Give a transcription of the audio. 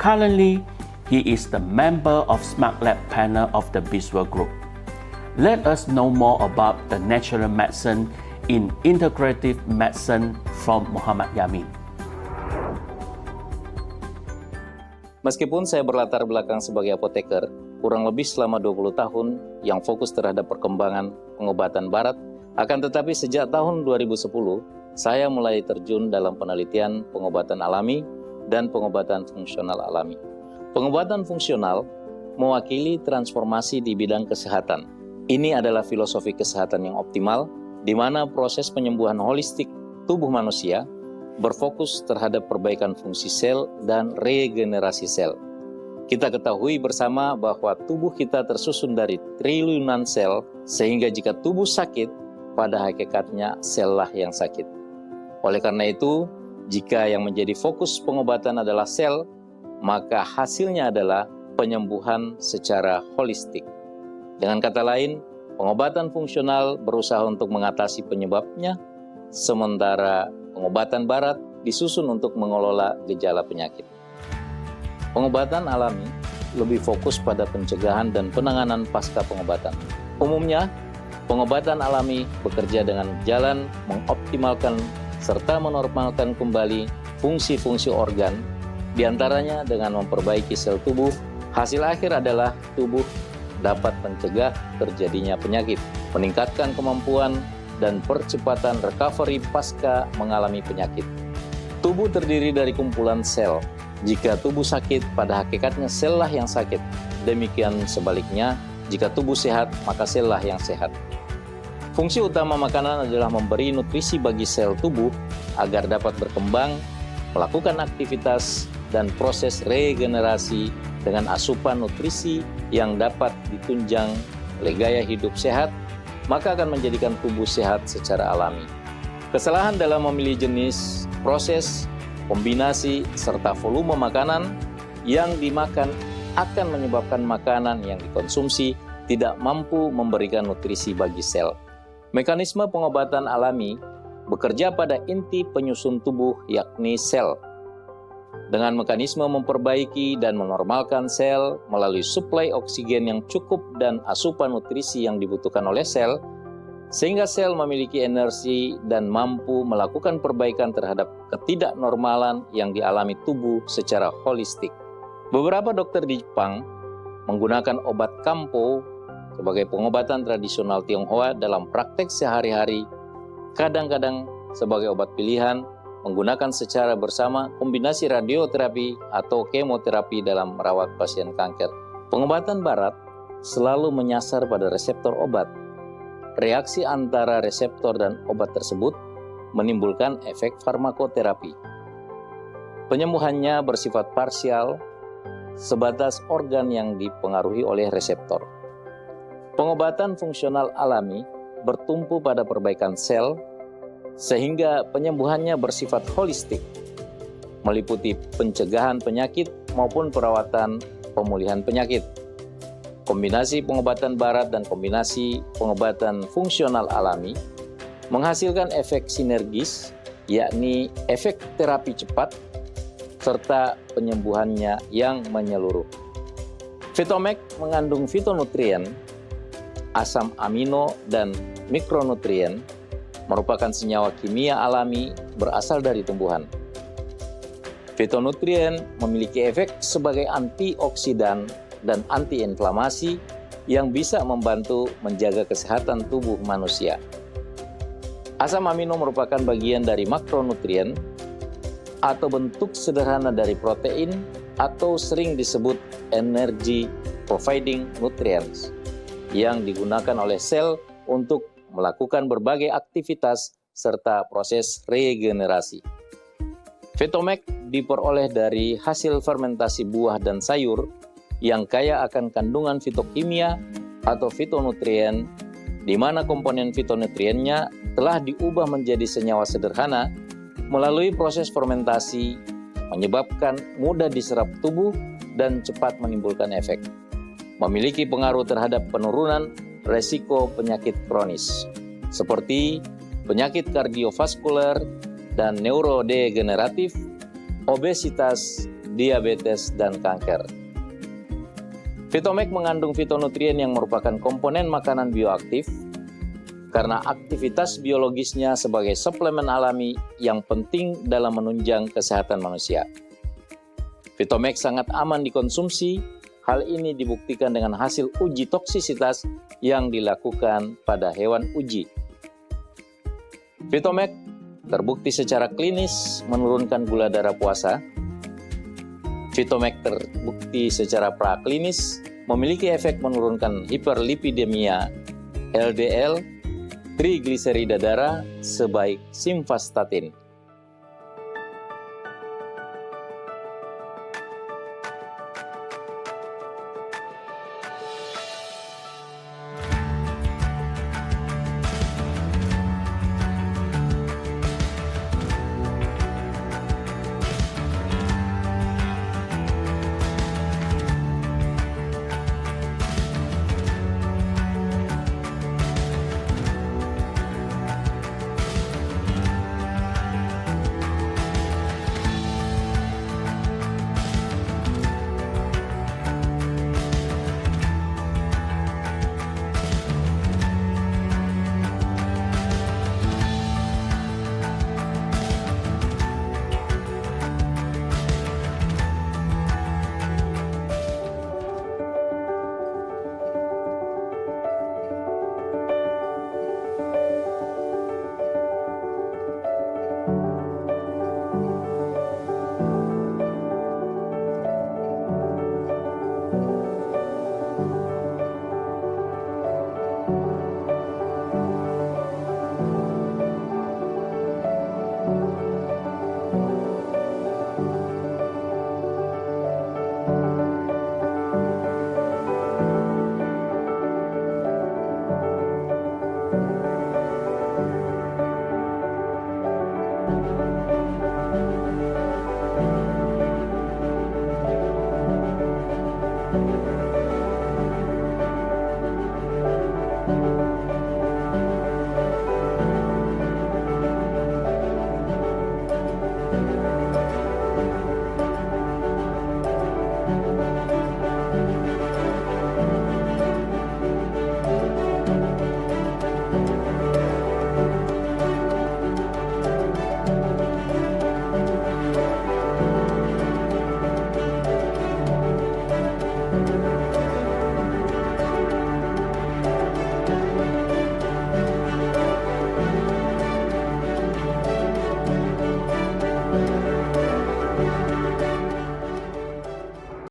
Currently, he is the member of Smart Lab panel of the Biswa Group. Let us know more about the natural medicine in integrative medicine from Muhammad Yamin. Meskipun saya berlatar belakang sebagai apoteker, kurang lebih selama 20 tahun yang fokus terhadap perkembangan pengobatan barat, akan tetapi sejak tahun 2010, saya mulai terjun dalam penelitian pengobatan alami dan pengobatan fungsional alami. Pengobatan fungsional mewakili transformasi di bidang kesehatan. Ini adalah filosofi kesehatan yang optimal, di mana proses penyembuhan holistik tubuh manusia berfokus terhadap perbaikan fungsi sel dan regenerasi sel. Kita ketahui bersama bahwa tubuh kita tersusun dari triliunan sel, sehingga jika tubuh sakit, pada hakikatnya sel lah yang sakit. Oleh karena itu, jika yang menjadi fokus pengobatan adalah sel, maka hasilnya adalah penyembuhan secara holistik. Dengan kata lain, pengobatan fungsional berusaha untuk mengatasi penyebabnya, sementara pengobatan barat disusun untuk mengelola gejala penyakit. Pengobatan alami lebih fokus pada pencegahan dan penanganan pasca pengobatan. Umumnya, pengobatan alami bekerja dengan jalan mengoptimalkan serta menormalkan kembali fungsi-fungsi organ, diantaranya dengan memperbaiki sel tubuh. Hasil akhir adalah tubuh dapat mencegah terjadinya penyakit, meningkatkan kemampuan dan percepatan recovery pasca mengalami penyakit. Tubuh terdiri dari kumpulan sel. Jika tubuh sakit, pada hakikatnya sel lah yang sakit. Demikian sebaliknya, jika tubuh sehat, maka sel lah yang sehat. Fungsi utama makanan adalah memberi nutrisi bagi sel tubuh agar dapat berkembang, melakukan aktivitas, dan proses regenerasi dengan asupan nutrisi yang dapat ditunjang oleh gaya hidup sehat, maka akan menjadikan tubuh sehat secara alami. Kesalahan dalam memilih jenis, proses, kombinasi, serta volume makanan yang dimakan akan menyebabkan makanan yang dikonsumsi tidak mampu memberikan nutrisi bagi sel. Mekanisme pengobatan alami bekerja pada inti penyusun tubuh, yakni sel. Dengan mekanisme memperbaiki dan menormalkan sel melalui suplai oksigen yang cukup dan asupan nutrisi yang dibutuhkan oleh sel, sehingga sel memiliki energi dan mampu melakukan perbaikan terhadap ketidaknormalan yang dialami tubuh secara holistik. Beberapa dokter di Jepang menggunakan obat kampo sebagai pengobatan tradisional Tionghoa dalam praktek sehari-hari, kadang-kadang sebagai obat pilihan, menggunakan secara bersama kombinasi radioterapi atau kemoterapi dalam merawat pasien kanker. Pengobatan barat selalu menyasar pada reseptor obat. Reaksi antara reseptor dan obat tersebut menimbulkan efek farmakoterapi. Penyembuhannya bersifat parsial, sebatas organ yang dipengaruhi oleh reseptor. Pengobatan fungsional alami bertumpu pada perbaikan sel, sehingga penyembuhannya bersifat holistik, meliputi pencegahan penyakit maupun perawatan pemulihan penyakit. Kombinasi pengobatan barat dan kombinasi pengobatan fungsional alami menghasilkan efek sinergis, yakni efek terapi cepat, serta penyembuhannya yang menyeluruh. Fitomek mengandung fitonutrien, asam amino, dan mikronutrien, merupakan senyawa kimia alami berasal dari tumbuhan. Fitonutrien memiliki efek sebagai antioksidan dan antiinflamasi yang bisa membantu menjaga kesehatan tubuh manusia. Asam amino merupakan bagian dari makronutrien atau bentuk sederhana dari protein atau sering disebut energy providing nutrients yang digunakan oleh sel untuk melakukan berbagai aktivitas serta proses regenerasi. Fitomek diperoleh dari hasil fermentasi buah dan sayur yang kaya akan kandungan fitokimia atau fitonutrien, di mana komponen fitonutriennya telah diubah menjadi senyawa sederhana melalui proses fermentasi, menyebabkan mudah diserap tubuh dan cepat menimbulkan efek. Memiliki pengaruh terhadap penurunan resiko penyakit kronis, seperti penyakit kardiovaskuler dan neurodegeneratif, obesitas, diabetes, dan kanker. Vitomek mengandung fitonutrien yang merupakan komponen makanan bioaktif karena aktivitas biologisnya sebagai suplemen alami yang penting dalam menunjang kesehatan manusia. Vitomek sangat aman dikonsumsi. Hal ini dibuktikan dengan hasil uji toksisitas yang dilakukan pada hewan uji. Vitomek terbukti secara klinis menurunkan gula darah puasa. Vitomek terbukti secara praklinis memiliki efek menurunkan hiperlipidemia, LDL, trigliserida darah sebaik simvastatin.